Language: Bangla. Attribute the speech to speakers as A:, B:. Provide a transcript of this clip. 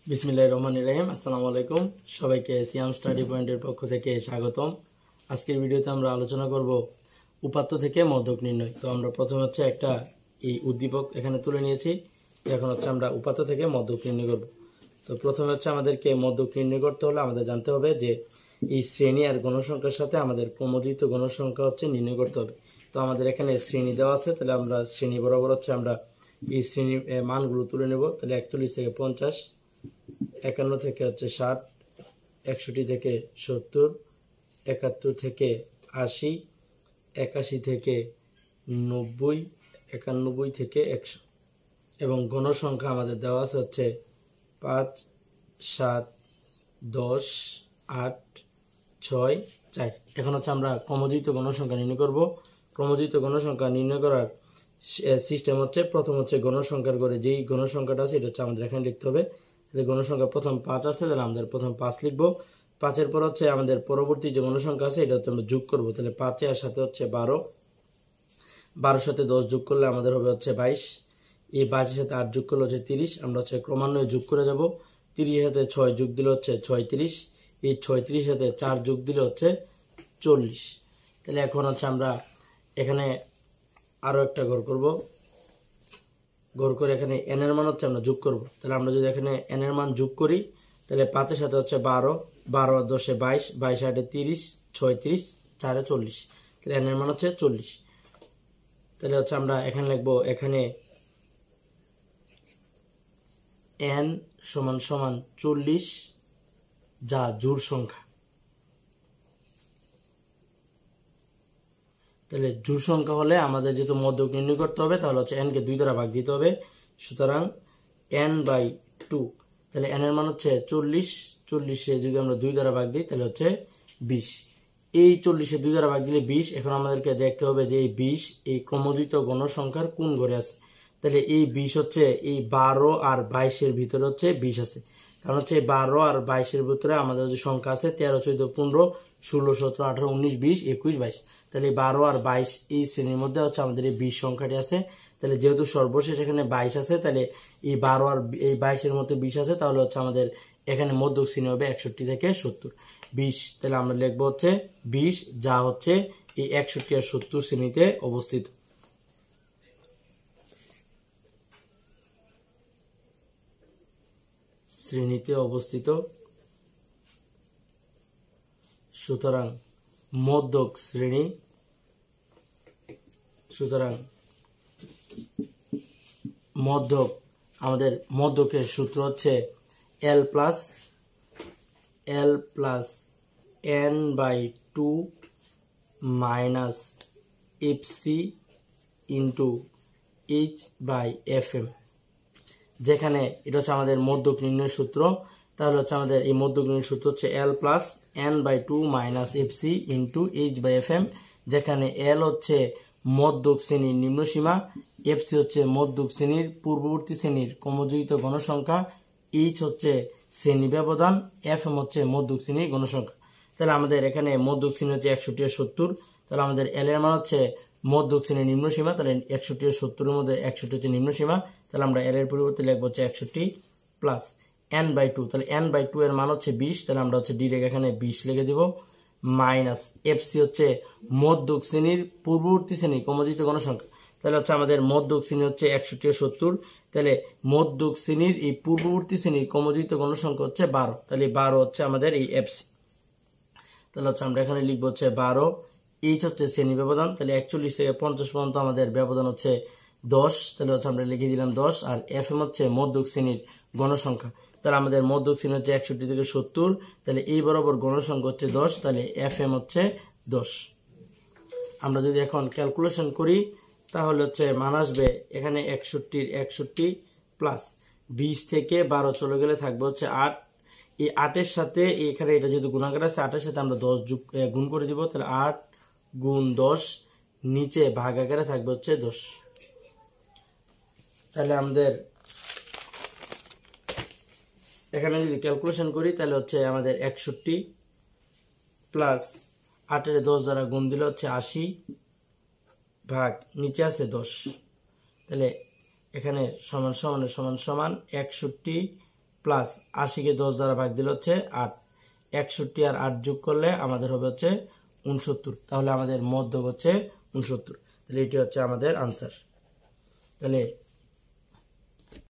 A: বিসমিল্লাহির রহমানির রহিম। আসসালামু আলাইকুম, সবাইকে সিয়াম স্টাডি পয়েন্টের পক্ষ থেকে স্বাগতম। আজকের ভিডিওতে আমরা আলোচনা করব উপাত্ত থেকে মধ্যক নির্ণয়। তো আমরা প্রথমে হচ্ছে একটা এই উদ্দীপক এখানে তুলে নিয়েছি। এখন হচ্ছে আমরা উপাত্ত থেকে মধ্যক নির্ণয় করব। তো প্রথমে হচ্ছে আমাদেরকে মধ্যক নির্ণয় করতে হলে আমাদের জানতে হবে যে এই শ্রেণী আর গণসংখ্যার সাথে আমাদের ক্রমযুক্ত গণসংখ্যা হচ্ছে নির্ণয় করতে হবে। তো আমাদের এখানে শ্রেণী দেওয়া আছে, তাহলে আমরা শ্রেণী বরাবর হচ্ছে আমরা এই শ্রেণীর মানগুলো তুলে নেব। তাহলে 41 থেকে 50, 51 থেকে হচ্ছে 60, 61 থেকে 70, 71 থেকে 80, 81 থেকে 90, 91 থেকে 100 এবং গণসংখ্যা আমাদের দেওয়া আছে হচ্ছে 5, 7, 10, 8, 6, 4। এখন হচ্ছে আমরা ক্রমযুক্ত গণসংখ্যা নির্ণয় করব। ক্রমযুক্ত গণসংখ্যা নির্ণয় করার সিস্টেম হচ্ছে প্রথম হচ্ছে গণসংখ্যার করে যেই গণসংখ্যাটা আছে এটা হচ্ছে আমাদের এখানে লিখতে হবে। গণসংখ্যা প্রথম 5 আছে, তাহলে আমাদের প্রথম 5 লিখবো। 5-এর পর হচ্ছে আমাদের পরবর্তী যে গণসংখ্যা আছে এটা হচ্ছে আমরা যোগ করবো। তাহলে 5 এর সাথে হচ্ছে 12, 12 সাথে 10 যোগ করলে আমাদের হবে হচ্ছে 22, এই 22 এর সাথে 8 যোগ করলে হচ্ছে 30। আমরা হচ্ছে ক্রমান্বয়ে যোগ করে যাব। 30 এর সাথে 6 যোগ দিলে হচ্ছে 36, এই 36 এর সাথে 4 যোগ দিলে হচ্ছে 40। তাহলে এখন হচ্ছে আমরা এখানে আরো একটা ঘর করব। ঘর করে এখানে n এর মান হচ্ছে আমরা যোগ করব। তাহলে আমরা যদি এখানে n এর মান যোগ করি তাহলে 5 এর সাথে হচ্ছে 12, 12 আর 10 এ 22, 22 আর 30, 36, 4 এ 40। তাহলে n এর মান হচ্ছে 40। তাহলে হচ্ছে আমরা এখানে লিখব এখানে n সমান সমান 40 যা জোড় সংখ্যা। তাহলে জোড় সংখ্যা হলে আমাদের যেহেতু মধ্যক নির্ণয় করতে হবে তাহলে হচ্ছে n কে 2 দ্বারা ভাগ দিতে হবে। সুতরাং n/2, তাহলে n এর মান হচ্ছে 40, 40 এ যদি আমরা 2 দ্বারা ভাগ দিই তাহলে হচ্ছে 20। এই 40 এ 2 দ্বারা ভাগ দিলে 20। এখন আমাদেরকে দেখতে হবে যে এই 20 এই ক্রমযুক্ত গণসংখ্যার কোন ঘরে আছে। তাহলে এই 20 হচ্ছে এই 12 আর 22 এর ভিতরে হচ্ছে 20 আছে। কারণ হচ্ছে 12 আর 22 এর ভিতরে আমাদের যে সংখ্যা আছে 13, 14, 15, 16, 17, 18, 19, 20, 21, 22। তাহলে 12 আর 22 এই শ্রেণীর মধ্যে হচ্ছে আমাদের এই 20 সংখ্যাটি আছে। তাহলে যেহেতু সর্বশেষ এখানে 22 আছে, তাহলে এই 12 আর এই 22 এর মধ্যে 20 আছে, তাহলে হচ্ছে আমাদের এখানে মধ্যক শ্রেণী হবে 61 থেকে 70, 20। তাহলে আমরা লিখবো হচ্ছে 20 যা হচ্ছে এই 61 আর 70 শ্রেণীতে অবস্থিত। সুতরাং মধ্যক শ্রেণী, মধ্যক আমাদের মধ্যকের সূত্র হচ্ছে L plus n/2 minus fc into h/fm, যেখানে এটা হচ্ছে আমাদের মধ্যক নির্ণয় সূত্র। তাহলে হচ্ছে আমাদের এই মধ্যক নির্ণয় সূত্র হচ্ছে L plus n/2 minus fc into h/fm, যেখানে L হচ্ছে মধ্যক শ্রেণীর নিম্নসীমা, fc হচ্ছে মধ্যক শ্রেণীর পূর্ববর্তী শ্রেণীর ক্রমযুক্ত গণসংখ্যা, h হচ্ছে শ্রেণী ব্যবধান, fm হচ্ছে মধ্যক শ্রেণীর গণসংখ্যা। তাহলে আমাদের এখানে মধ্যক শ্রেণী হচ্ছে 61 আর 70। তাহলে আমাদের L এর মান হচ্ছে মধ্যক শ্রেণীর নিম্নসীমা। তাহলে 61 আর 70 এর মধ্যে 61 হচ্ছে নিম্নসীমা। তাহলে আমরা L এর পরিবর্তে লিখব হচ্ছে 61 প্লাস n/2, তাহলে n/2 এর মান হচ্ছে 20, তাহলে আমরা হচ্ছে ডিরেক্ট এখানে 20 লিখে দিব, মাইনাস fc হচ্ছে মধ্যক শ্রেণীর পূর্ববর্তী শ্রেণী ক্রমযুক্ত গণসংখ্যা। তাহলে হচ্ছে আমাদের মধ্যক শ্রেণী হচ্ছে 61 আর 70। তাহলে মধ্যক শ্রেণীর এই পূর্ববর্তী শ্রেণীর ক্রমযুক্ত গণসংখ্যা হচ্ছে 12। তাহলে 12 হচ্ছে আমাদের এই fc। তাহলে হচ্ছে আমরা এখানে লিখবো হচ্ছে 12, এইচ হচ্ছে শ্রেণী ব্যবধান। তাহলে 41 থেকে 50 পর্যন্ত আমাদের ব্যবধান হচ্ছে 10। তাহলে হচ্ছে আমরা লিখে দিলাম 10। আর fm হচ্ছে মধ্যক শ্রেণীর গণসংখ্যা। তাহলে আমাদের মধ্যক শ্রেণী হচ্ছে 61 থেকে 70। তাহলে এই বরাবর গণসংখ্যা হচ্ছে 10, তাহলে fm হচ্ছে 10। আমরা যদি এখন ক্যালকুলেশন করি তাহলে হচ্ছে মান আসবে এখানে 61 প্লাস 20 থেকে 12 চলে গেলে থাকবে হচ্ছে 8। এই 8 এর সাথে এখানে এটা যেহেতু গুণাকার আছে 8 এর সাথে আমরা 10 গুণ করে দিব। তাহলে 8 গুণ 10 নিচে ভাগ আকারে থাকবে হচ্ছে 10। তাহলে আমাদের এখানে যদি ক্যালকুলেশন করি তাহলে হচ্ছে আমাদের 61 প্লাস 8 এর 10 দ্বারা গুণ দিলে হচ্ছে 80 ভাগ নিচে আছে 10। তাহলে এখানে সমান সমান 61 প্লাস 80 কে 10 দ্বারা ভাগ দিলে হচ্ছে 8, 61 আর 8 যোগ করলে আমাদের হবে হচ্ছে 69। তাহলে আমাদের মধ্যক হচ্ছে 69। তাহলে এটি হচ্ছে আমাদের আনসার। তাহলে